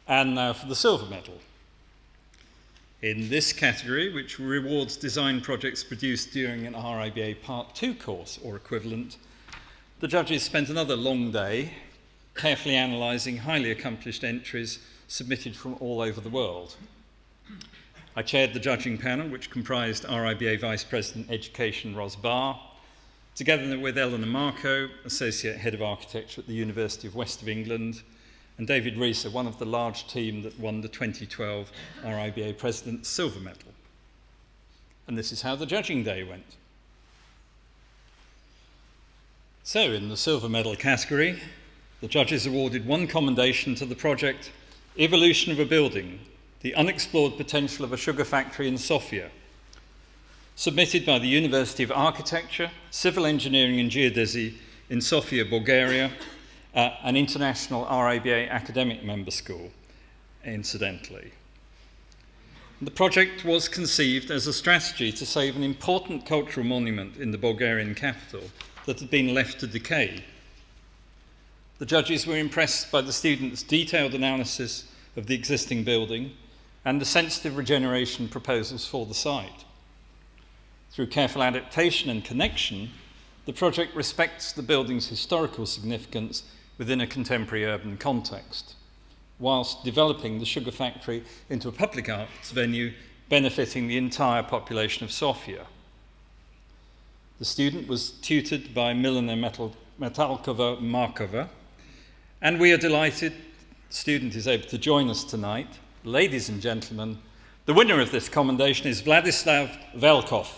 And now for the silver medal. In this category, which rewards design projects produced during an RIBA Part 2 course or equivalent, the judges spent another long day carefully analysing highly accomplished entries submitted from all over the world. I chaired the judging panel, which comprised RIBA Vice President Education Ros Barr, together with Eleanor Marco, Associate Head of Architecture at the University of West of England, and David Reeser, one of the large team that won the 2012 RIBA President's Silver Medal. And this is how the judging day went. So, in the Silver Medal category, the judges awarded one commendation to the project Evolution of a Building, the Unexplored Potential of a Sugar Factory in Sofia, submitted by the University of Architecture, Civil Engineering and Geodesy in Sofia, Bulgaria, an international RIBA academic member school, incidentally. The project was conceived as a strategy to save an important cultural monument in the Bulgarian capital that had been left to decay. The judges were impressed by the students' detailed analysis of the existing building and the sensitive regeneration proposals for the site. Through careful adaptation and connection, the project respects the building's historical significance within a contemporary urban context, whilst developing the sugar factory into a public arts venue benefiting the entire population of Sofia. The student was tutored by Milena Metalkova-Markova, and we are delighted the student is able to join us tonight. Ladies and gentlemen, the winner of this commendation is Vladislav Velkov.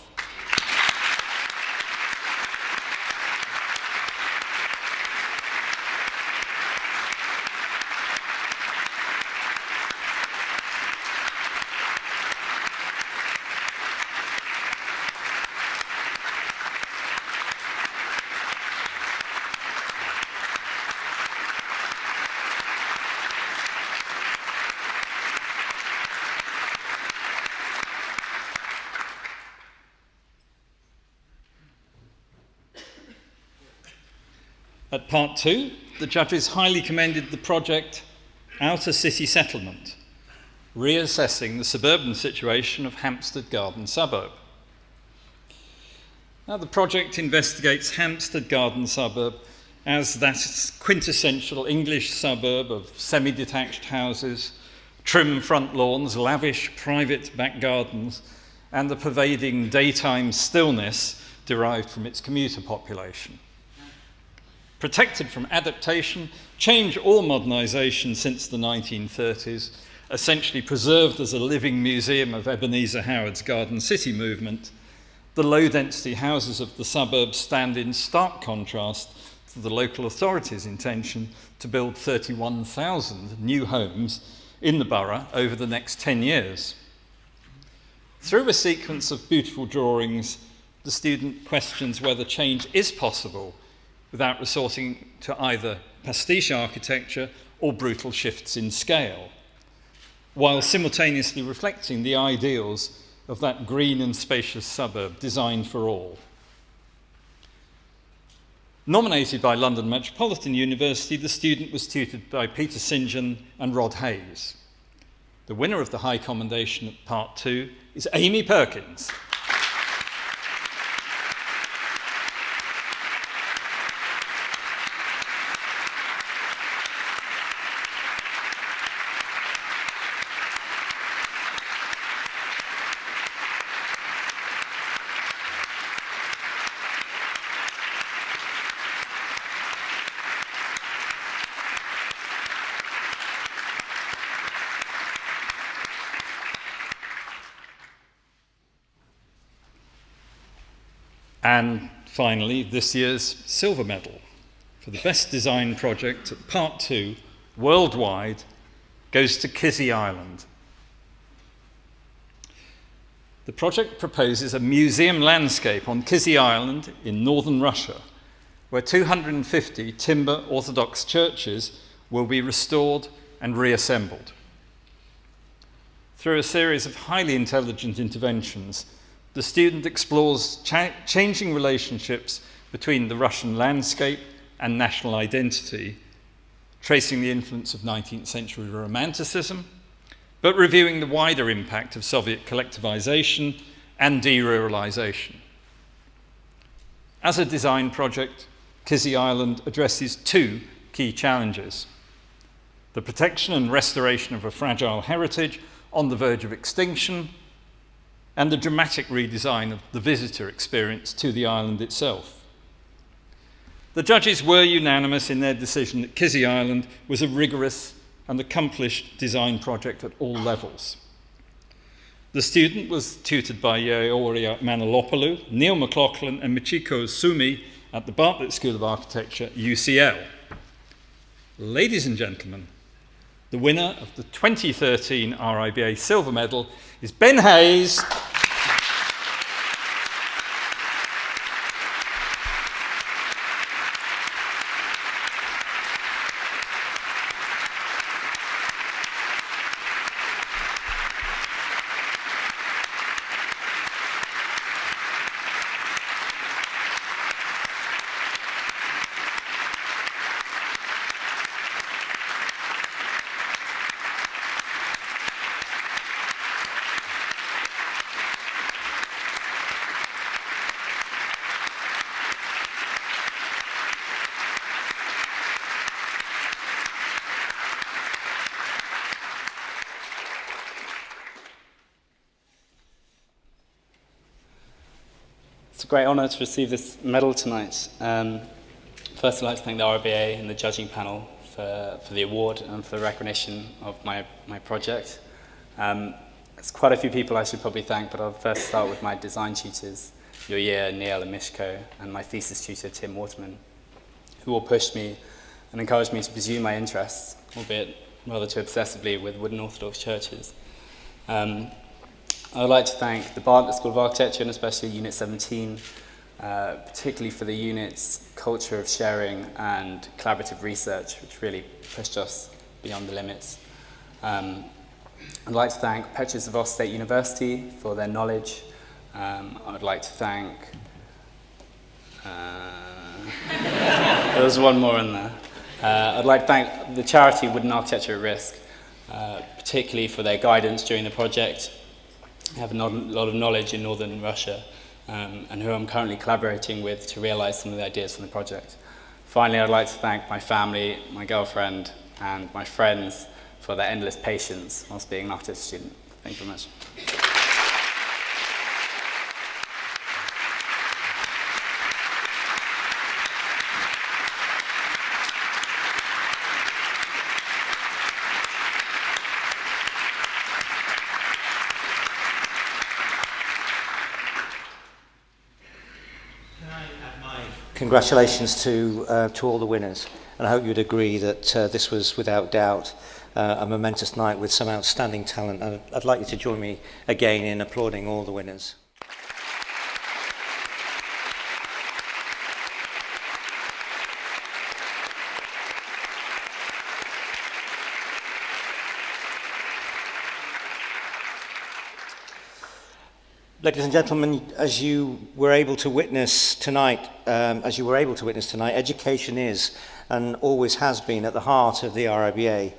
At Part 2, the judges highly commended the project Outer City Settlement, reassessing the suburban situation of Hampstead Garden Suburb. Now, the project investigates Hampstead Garden Suburb as that quintessential English suburb of semi-detached houses, trim front lawns, lavish private back gardens, and the pervading daytime stillness derived from its commuter population. Protected from adaptation, change or modernisation since the 1930s, essentially preserved as a living museum of Ebenezer Howard's Garden City movement, the low-density houses of the suburbs stand in stark contrast to the local authorities' intention to build 31,000 new homes in the borough over the next 10 years. Through a sequence of beautiful drawings, the student questions whether change is possible without resorting to either pastiche architecture or brutal shifts in scale, while simultaneously reflecting the ideals of that green and spacious suburb designed for all. Nominated by London Metropolitan University, the student was tutored by Peter St John and Rod Hayes. The winner of the High Commendation at Part 2 is Amy Perkins. And finally, this year's silver medal for the best design project at Part 2 worldwide goes to Kizzy Island. The project proposes a museum landscape on Kizzy Island in northern Russia, where 250 timber Orthodox churches will be restored and reassembled. Through a series of highly intelligent interventions, the student explores changing relationships between the Russian landscape and national identity, tracing the influence of 19th century Romanticism, but reviewing the wider impact of Soviet collectivization and deruralization. As a design project, Kizzy Island addresses two key challenges: the protection and restoration of a fragile heritage on the verge of extinction, and the dramatic redesign of the visitor experience to the island itself. The judges were unanimous in their decision that Kizzy Island was a rigorous and accomplished design project at all levels. The student was tutored by Yaori Manolopoulou, Neil McLaughlin and Michiko Sumi at the Bartlett School of Architecture, UCL. Ladies and gentlemen, the winner of the 2013 RIBA Silver Medal is Ben Hayes. It's a great honour to receive this medal tonight. First, I'd like to thank the RIBA and the judging panel for the award and for the recognition of my project. There's quite a few people I should probably thank, but I'll first start with my design tutors, Yoye, Neil and Mishko, and my thesis tutor, Tim Waterman, who all pushed me and encouraged me to pursue my interests, albeit rather too obsessively, with wooden Orthodox churches. I would like to thank the Bartlett School of Architecture and especially Unit 17, particularly for the unit's culture of sharing and collaborative research, which really pushed us beyond the limits. I'd like to thank Petrus of Oss State University for their knowledge. I would like to thank... there was one more in there. I'd like to thank the charity Wooden Architecture at Risk, particularly for their guidance during the project. I have a lot of knowledge in northern Russia and who I'm currently collaborating with to realise some of the ideas from the project. Finally, I'd like to thank my family, my girlfriend and my friends for their endless patience whilst being an architecture student. Thank you very much. Congratulations to all the winners, and I hope you'd agree that this was without doubt a momentous night with some outstanding talent. And I'd like you to join me again in applauding all the winners. Ladies and gentlemen, as you were able to witness tonight, education is and always has been at the heart of the RIBA.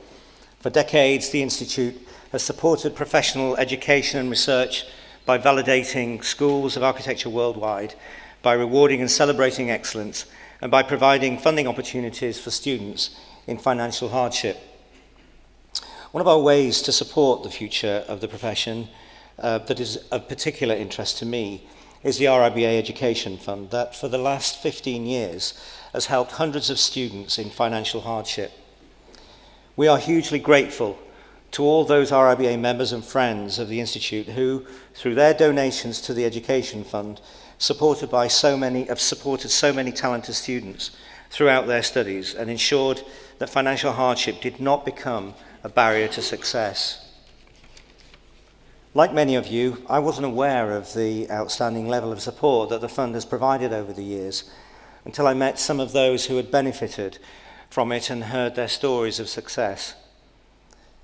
For decades, the Institute has supported professional education and research by validating schools of architecture worldwide, by rewarding and celebrating excellence, and by providing funding opportunities for students in financial hardship. One of our ways to support the future of the profession that is of particular interest to me is the RIBA Education Fund that for the last 15 years has helped hundreds of students in financial hardship. We are hugely grateful to all those RIBA members and friends of the Institute who, through their donations to the Education Fund, supported so many talented students throughout their studies and ensured that financial hardship did not become a barrier to success. Like many of you, I wasn't aware of the outstanding level of support that the fund has provided over the years until I met some of those who had benefited from it and heard their stories of success.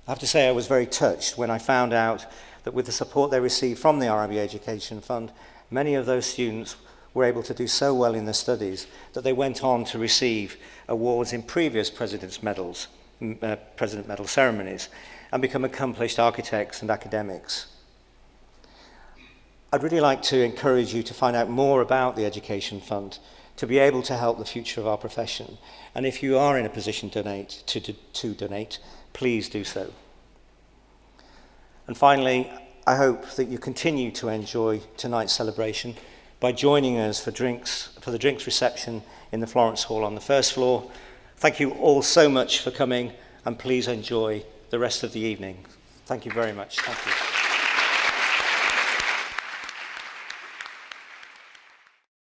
I have to say I was very touched when I found out that with the support they received from the RIBA Education Fund, many of those students were able to do so well in their studies that they went on to receive awards in previous President Medal ceremonies and become accomplished architects and academics. I'd really like to encourage you to find out more about the Education Fund to be able to help the future of our profession. And if you are in a position to donate, please do so. And finally, I hope that you continue to enjoy tonight's celebration by joining us for the drinks reception in the Florence Hall on the first floor. Thank you all so much for coming, and please enjoy the rest of the evening. Thank you very much. Thank you.